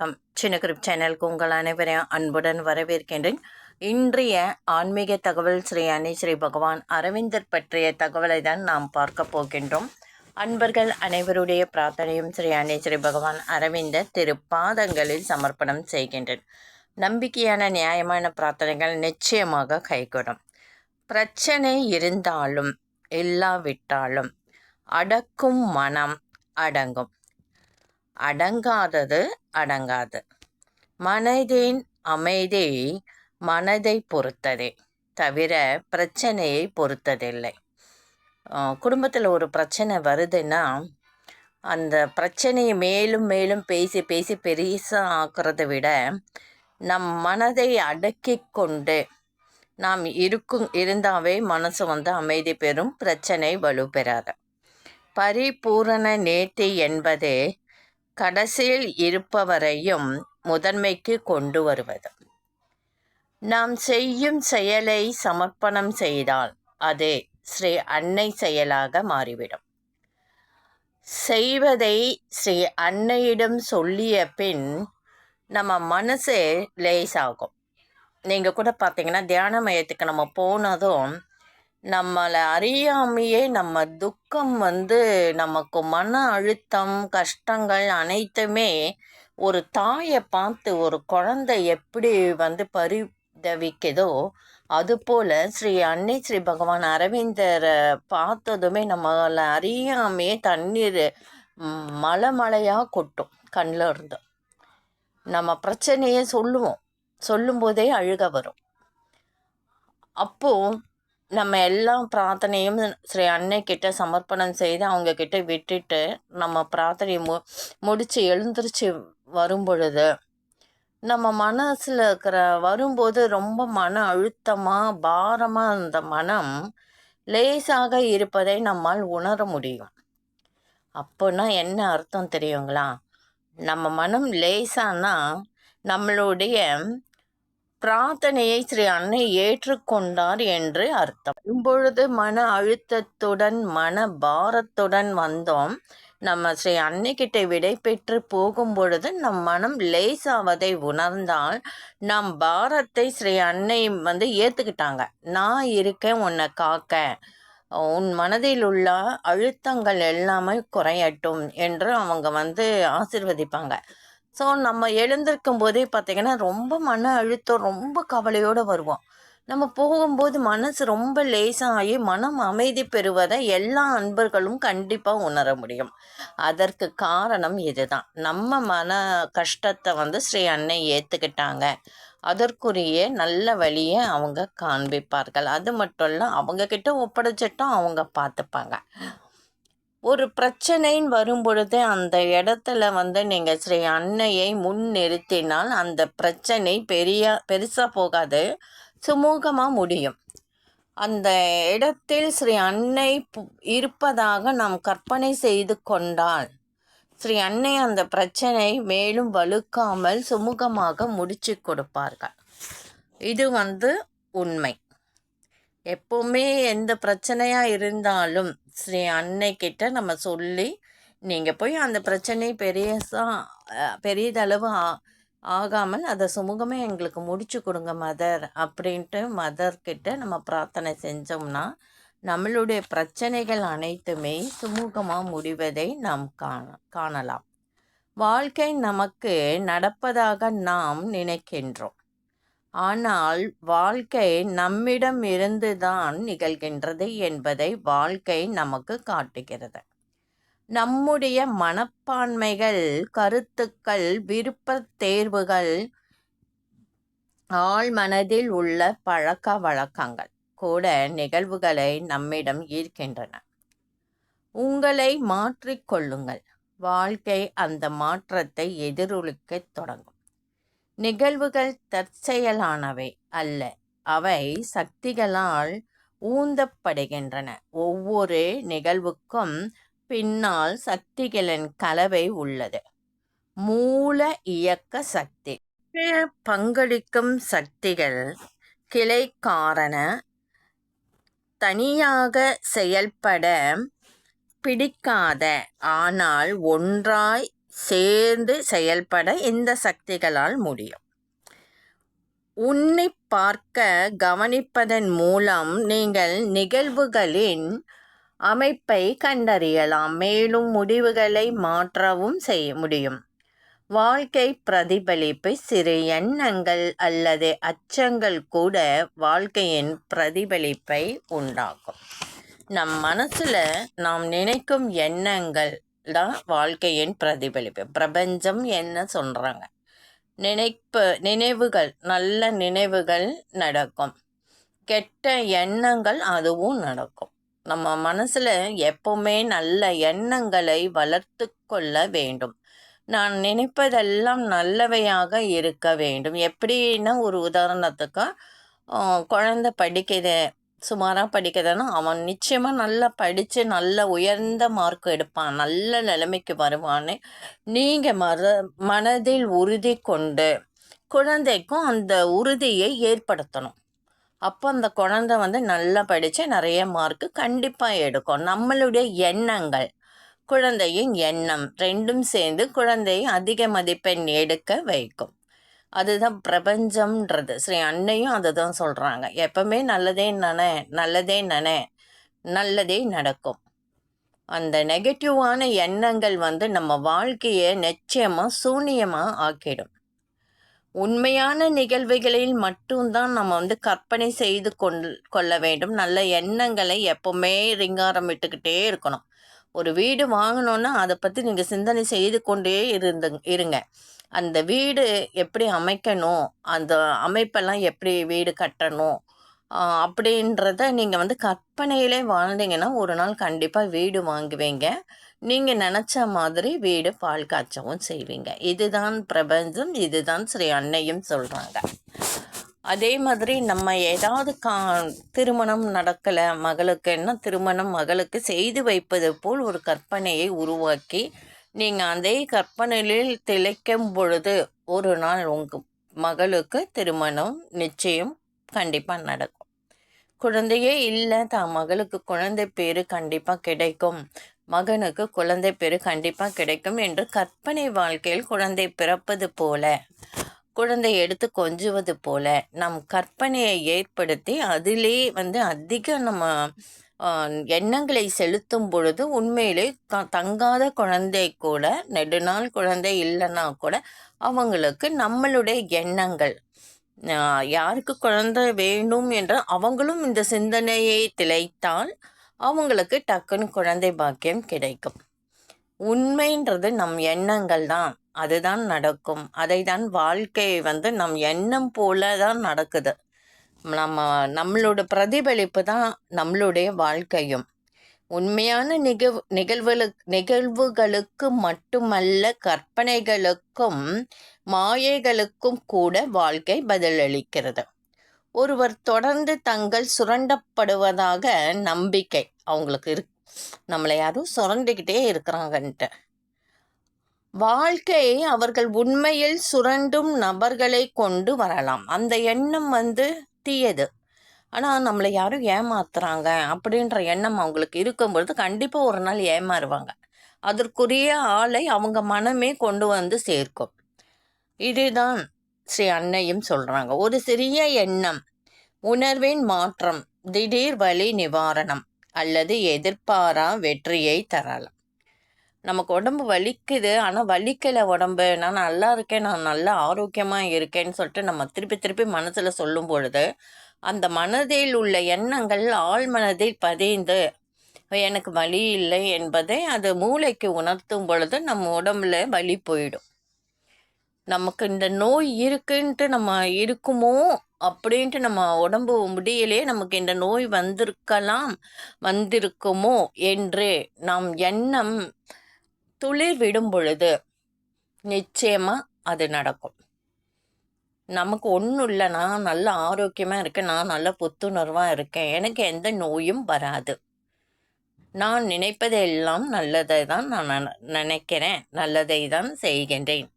வணக்கம். சின்ன குரூப் சேனலுக்கு உங்கள் அனைவரையும் அன்புடன் வரவேற்கின்றேன். இன்றைய ஆன்மீக தகவல் ஸ்ரீ அன்னை ஸ்ரீ பகவான் அரவிந்தர் பற்றிய தகவலை தான் நாம் பார்க்க போகின்றோம். அன்பர்கள் அனைவருடைய பிரார்த்தனையும் ஸ்ரீ அன்னை ஸ்ரீ பகவான் அரவிந்தர் திருப்பாதங்களில் சமர்ப்பணம் செய்கின்றேன். நம்பிக்கையான நியாயமான பிரார்த்தனைகள் நிச்சயமாக கைகூடும். பிரச்சனை இருந்தாலும் இல்லாவிட்டாலும் அடக்கும் மனம் அடங்கும். அடங்காதது அடங்காது. மனதின் அமைதி மனதை பொறுத்ததே தவிர பிரச்சனையை பொறுத்ததில்லை. குடும்பத்தில் ஒரு பிரச்சனை வருதுன்னா அந்த பிரச்சனையை மேலும் மேலும் பேசி பேசி பெருசாக ஆக்கிறத விட நம் மனதை அடக்கி கொண்டு நாம் இருந்தாவே மனசு அமைதி பெறும், பிரச்சனை வலுப்பெறாது. பரிபூரண நேர்த்தி என்பது கடைசியில் இருப்பவரையும் முதன்மைக்கு கொண்டு வருவது. நாம் செய்யும் செயலை சமர்ப்பணம் செய்தால் அது ஸ்ரீ அன்னை செயலாக மாறிவிடும். செய்வதை ஸ்ரீ அன்னையிடம் சொல்லிய பின் நம்ம மனசு லேசாகும். நீங்கள் கூட பார்த்தீங்கன்னா தியான மையத்துக்கு நம்ம போனதும் நம்மளை அறியாமையே நம்ம துக்கம் நமக்கு மன அழுத்தம் கஷ்டங்கள் அனைத்துமே ஒரு தாயை பார்த்து ஒரு குழந்தை எப்படி பரிதவிக்குதோ அதுபோல் ஸ்ரீ அன்னை ஸ்ரீ பகவான் அரவிந்தரை பார்த்ததுமே நம்மளை அறியாமையே தண்ணீர் மலையாக கொட்டும் கண்ணில் இருந்து. நம்ம பிரச்சனையை சொல்லும்போதே அழுக வரும். அப்போது நம்ம எல்லா பிரார்த்தனையும் ஸ்ரீ அன்னைக்கிட்ட சமர்ப்பணம் செய்து அவங்கக்கிட்ட விட்டுட்டு நம்ம பிரார்த்தனையை முடித்து எழுந்திரிச்சு வரும் பொழுது நம்ம மனசில் வரும்போது ரொம்ப மன அழுத்தமாக பாரமாக அந்த மனம் லேசாக இருப்பதை நம்மால் உணர முடியும். அப்போனா என்ன அர்த்தம் தெரியுங்களா? நம்ம மனம் லேசானா நம்மளுடைய பிரார்த்தனையை ஸ்ரீ அன்னை ஏற்றுக்கொண்டார் என்று அர்த்தம். இப்பொழுது மன அழுத்தத்துடன் மன பாரத்துடன் வந்தோம். நம்ம ஸ்ரீ அன்னைக்கிட்ட விடை பெற்று போகும் பொழுது நம் மனம் லேசாவதை உணர்ந்தால் நம் பாரத்தை ஸ்ரீ அன்னை ஏற்றுக்கிட்டாங்க. நான் இருக்கேன் உன்னை காக்க, உன் மனதில் உள்ள அழுத்தங்கள் எல்லாமே குறையட்டும் என்று அவங்க ஆசீர்வதிப்பாங்க. ஸோ நம்ம எழுந்திருக்கும் போதே பார்த்திங்கன்னா ரொம்ப மன அழுத்தம் ரொம்ப கவலையோடு வருவோம். நம்ம போகும்போது மனசு ரொம்ப லேசாகி மனம் அமைதி பெறுவதை எல்லா அன்பர்களும் கண்டிப்பாக உணர முடியும். அதற்கு காரணம் இதுதான். நம்ம மன கஷ்டத்தை ஸ்ரீ அன்னை ஏற்றுக்கிட்டாங்க. அதற்குரிய நல்ல வழியை அவங்க காண்பிப்பார்கள். அது மட்டும் இல்லை, அவங்கக்கிட்ட ஒப்படைச்சிட்டும் அவங்க பார்த்துப்பாங்க. ஒரு பிரச்சனைன்னு வரும்பொழுது அந்த இடத்துல நீங்கள் ஸ்ரீ அன்னையை முன் நிறுத்தினால் அந்த பிரச்சனை பெருசாக போகாது, சுமூகமாக முடியும். அந்த இடத்தில் ஸ்ரீ அன்னை இருப்பதாக நாம் கற்பனை செய்து கொண்டால் ஸ்ரீ அன்னை அந்த பிரச்சனை மேலும் வலுக்காமல் சுமூகமாக முடிச்சு கொடுப்பார்கள். இது உண்மை. எப்போவுமே எந்த பிரச்சனையாக இருந்தாலும் ஸ்ரீ அன்னைக்கிட்ட நம்ம சொல்லி நீங்கள் போய் அந்த பிரச்சனை பெரியதளவு ஆகாமல் அதை சுமூகமே எங்களுக்கு முடிச்சு கொடுங்க மதர் அப்படின்ட்டு மதர்கிட்ட நம்ம பிரார்த்தனை செஞ்சோம்னா நம்மளுடைய பிரச்சனைகள் அனைத்துமே சுமூகமாக முடிவதை நாம் காணலாம். வாழ்க்கை நமக்கு நடப்பதாக நாம் நினைக்கின்றோம். ஆனால் வாழ்க்கை நம்மிடம் இருந்துதான் நிகழ்கின்றது என்பதை வாழ்க்கை நமக்கு காட்டுகிறது. நம்முடைய மனப்பான்மைகள், கருத்துக்கள், விருப்ப தேர்வுகள், ஆழ் மனதில் உள்ள பழக்க வழக்கங்கள் கூட நிகழ்வுகளை நம்மிடம் ஈர்க்கின்றன. உங்களை மாற்றிக்கொள்ளுங்கள். வாழ்க்கை அந்த மாற்றத்தை எதிரொலிக்க தொடங்கும். நிகழ்வுகள் தற்செயலானவை அல்ல, அவை சக்திகளால் ஊந்தப்படுகின்றன. ஒவ்வொரு நிகழ்வுக்கும் பின்னால் சக்திகளின் கலவை உள்ளது. மூல இயக்க சக்தி, பங்களிக்கும் சக்திகள், கிளை காரண, தனியாக செயல்பட பிடிக்காத ஆனால் ஒன்றாய் சேர்ந்து செயல்பட இந்த சக்திகளால் முடியும். உன்னிப் பார்க்க கவனிப்பதன் மூலம் நீங்கள் நிகழ்வுகளின் அமைப்பை கண்டறியலாம், மேலும் முடிவுகளை மாற்றவும் செய்ய முடியும். வாழ்க்கை பிரதிபலிப்பு சிறு எண்ணங்கள் அல்லது அச்சங்கள் கூட வாழ்க்கையின் பிரதிபலிப்பை உண்டாக்கும். நம் மனசில் நாம் நினைக்கும் எண்ணங்கள் தான் வாழ்க்கையின் பிரதிபலிப்பு. பிரபஞ்சம் என்ன சொல்கிறாங்க, நினைவுகள், நல்ல நினைவுகள் நடக்கும், கெட்ட எண்ணங்கள் அதுவும் நடக்கும். நம்ம மனசில் எப்பவுமே நல்ல எண்ணங்களை வளர்த்து கொள்ள வேண்டும். நான் நினைப்பதெல்லாம் நல்லவையாக இருக்க வேண்டும். எப்படின்னா, ஒரு உதாரணத்துக்கு குழந்தை படிக்குது, சுமாராக படிக்குதுன்னா அவன் நிச்சயமாக நல்லா படித்து நல்ல உயர்ந்த மார்க் எடுப்பான், நல்ல நிலைமைக்கு வருவான்னு நீங்கள் மனதில் உறுதி கொண்டு குழந்தைக்கும் அந்த உறுதியை ஏற்படுத்தணும். அப்போ அந்த குழந்தை நல்லா படித்து நிறைய மார்க்கு கண்டிப்பாக எடுக்கும். நம்மளுடைய எண்ணங்கள், குழந்தையின் எண்ணம் ரெண்டும் சேர்ந்து குழந்தையை அதிக மதிப்பெண் எடுக்க வைக்கும். அதுதான் பிரபஞ்சம்ன்றது. ஸ்ரீ அன்னையும் அதை தான் சொல்கிறாங்க. எப்பவுமே நல்லதே நன, நல்லதே நடக்கும். அந்த நெகட்டிவான எண்ணங்கள் நம்ம வாழ்க்கையை நிச்சயமாக சூனியமாக ஆக்கிடும். உண்மையான நிகழ்வுகளில் மட்டும்தான் நம்ம கற்பனை செய்து கொள்ள வேண்டும். நல்ல எண்ணங்களை எப்பவுமே ரிங்காரம் விட்டுக்கிட்டே இருக்கணும். ஒரு வீடு வாங்கணுன்னா அதை பற்றி நீங்கள் சிந்தனை செய்து கொண்டே இருங்க. அந்த வீடு எப்படி அமைக்கணும், அந்த அமைப்பெல்லாம் எப்படி வீடு கட்டணும் அப்படின்றத நீங்கள் கற்பனையிலே வாழ்ந்தீங்கன்னா ஒரு நாள் கண்டிப்பாக வீடு வாங்குவீங்க. நீங்கள் நினச்ச மாதிரி வீடு பால் காய்ச்சவும் செய்வீங்க. இதுதான் பிரபஞ்சம், இதுதான் ஸ்ரீ அன்னையும் சொல்கிறாங்க. அதே மாதிரி நம்ம ஏதாவது திருமணம் நடக்கலை மகளுக்குன்னா, திருமணம் மகளுக்கு செய்து வைப்பது போல் ஒரு கற்பனையை உருவாக்கி நீங்கள் அதே கற்பனையில் திளைக்கும் பொழுது ஒரு நாள் உங்கள் மகளுக்கு திருமணம் நிச்சயம் கண்டிப்பாக நடக்கும். குழந்தையே இல்லை, தான் மகளுக்கு குழந்தை பேர் கண்டிப்பாக கிடைக்கும், மகனுக்கு குழந்தை பேர் கண்டிப்பாக கிடைக்கும் என்று கற்பனை வாழ்க்கையில் குழந்தை பிறப்பது போல, குழந்தை எடுத்து கொஞ்சுவது போல நம் கற்பனையை ஏற்படுத்தி அதிலே அதிக நம்ம எண்ணங்களை செலுத்தும் பொழுது உண்மையிலே தங்காத குழந்தை கூட, நெடுநாள் குழந்தை இல்லைன்னா கூட அவங்களுக்கு நம்மளுடைய எண்ணங்கள், யாருக்கு குழந்தை வேணும் என்ற அவங்களும் இந்த சிந்தனையை திளைத்தால் அவங்களுக்கு டக்குன்னு குழந்தை பாக்கியம் கிடைக்கும். உண்மைன்றது நம் எண்ணங்கள் தான், அதுதான் நடக்கும். அதை தான் வாழ்க்கை நம் எண்ணம் போல தான் நடக்குது. நம்மளோட பிரதிபலிப்பு தான் நம்மளுடைய வாழ்க்கையும். உண்மையான நிகழ்வுகளுக்கு மட்டுமல்ல, கற்பனைகளுக்கும் மாயைகளுக்கும் கூட வாழ்க்கை பதிலளிக்கிறது. ஒருவர் தொடர்ந்து தங்கள் சுரண்டப்படுவதாக நம்பிக்கை அவங்களுக்கு நம்மளை யாரும் சுரண்டிக்கிட்டே இருக்கிறாங்கன்ட்டு. வாழ்க்கை அவர்கள் உண்மையில் சுரண்டும் நபர்களை கொண்டு வரலாம். அந்த எண்ணம் தீயது, ஆனால் நம்மளை யாரும் ஏமாத்துறாங்க அப்படின்ற எண்ணம் அவங்களுக்கு இருக்கும்பொழுது கண்டிப்பாக ஒரு நாள் ஏமாறுவாங்க. அதற்குரிய ஆளை அவங்க மனமே கொண்டு சேர்க்கும். இதுதான் ஸ்ரீ அன்னையும் சொல்கிறாங்க. ஒரு சிறிய எண்ணம், உணர்வின் மாற்றம், திடீர் வலி நிவாரணம் அல்லது எதிர்பாரா வெற்றியை தரலாம். நமக்கு உடம்பு வலிக்குது, ஆனால் வலிக்கலை உடம்பு, நான் நல்லா இருக்கேன், நான் நல்லா ஆரோக்கியமாக இருக்கேன்னு சொல்லிட்டு நம்ம திருப்பி திருப்பி மனசில் சொல்லும் பொழுது அந்த மனதில் உள்ள எண்ணங்கள் ஆழ் மனதில் பதிந்து எனக்கு வலி இல்லை என்பதை அது மூளைக்கு உணர்த்தும் பொழுது நம்ம உடம்புல வலி போயிடும். நமக்கு இந்த நோய் இருக்குன்ட்டு நம்ம இருக்குமோ அப்படின்ட்டு நம்ம உடம்பு முடியலையே, நமக்கு இந்த நோய் வந்திருக்குமோ என்று நாம் எண்ணம் துளிர் விடும் பொழுது நிச்சயமாக அது நடக்கும். நமக்கு ஒன்றும் இல்லை, நான் நல்ல ஆரோக்கியமாக இருக்கேன், நான் நல்ல புத்துணர்வாக இருக்கேன், எனக்கு எந்த நோயும் வராது, நான் நினைப்பதெல்லாம் நல்லதை தான் நான் நினைக்கிறேன், நல்லதை தான் செய்கின்றேன்,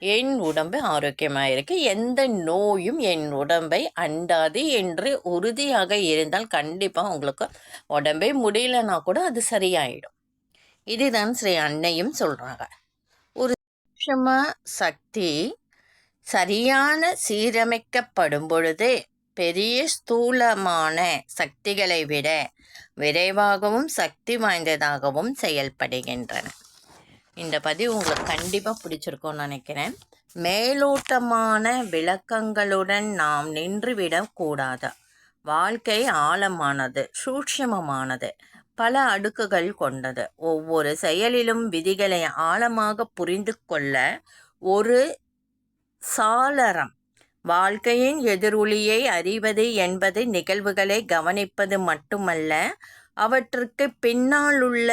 என் உடம்பு ஆரோக்கியமாக இருக்கு, எந்த நோயும் என் உடம்பை அண்டாது என்று உறுதியாக இருந்தால் கண்டிப்பாக உங்களுக்கு உடம்பே முடியலன்னா கூட அது சரியாயிடும். இதுதான் ஸ்ரீ அன்னையும் சொல்கிறாங்க. சூட்சும சக்தி சரியான சீரமைக்கப்படும் பொழுது பெரிய ஸ்தூலமான சக்திகளை விட விரைவாகவும் சக்தி வாய்ந்ததாகவும் செயல்படுகின்றன. இந்த பதிவு உங்களுக்கு கண்டிப்பாக பிடிச்சிருக்கும்னு நினைக்கிறேன். மேலோட்டமான விளக்கங்களுடன் நாம் நின்றுவிடக்கூடாது. வாழ்க்கை ஆழமானது, சூட்சுமமானது, பல அடுக்குகள் கொண்டது. ஒவ்வொரு செயலிலும் விதிகளை ஆழமாக புரிந்து கொள்ள ஒரு சாளரம். வாழ்க்கையின் எதிரொலியை அறிவது என்பது நிகழ்வுகளை கவனிப்பது மட்டுமல்ல, அவற்றுக்கு பின்னாலுள்ள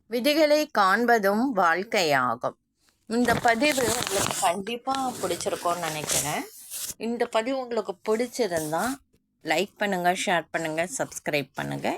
விதிகளை காண்பதும் வாழ்க்கையாகும். இந்த பதிவு உங்களுக்கு கண்டிப்பாக பிடிச்சிருக்கோன்னு நினைக்கிறேன். இந்த பதிவு உங்களுக்கு பிடிச்சிருந்தா லைக் பண்ணுங்கள், ஷேர் பண்ணுங்கள், சப்ஸ்கிரைப் பண்ணுங்கள்.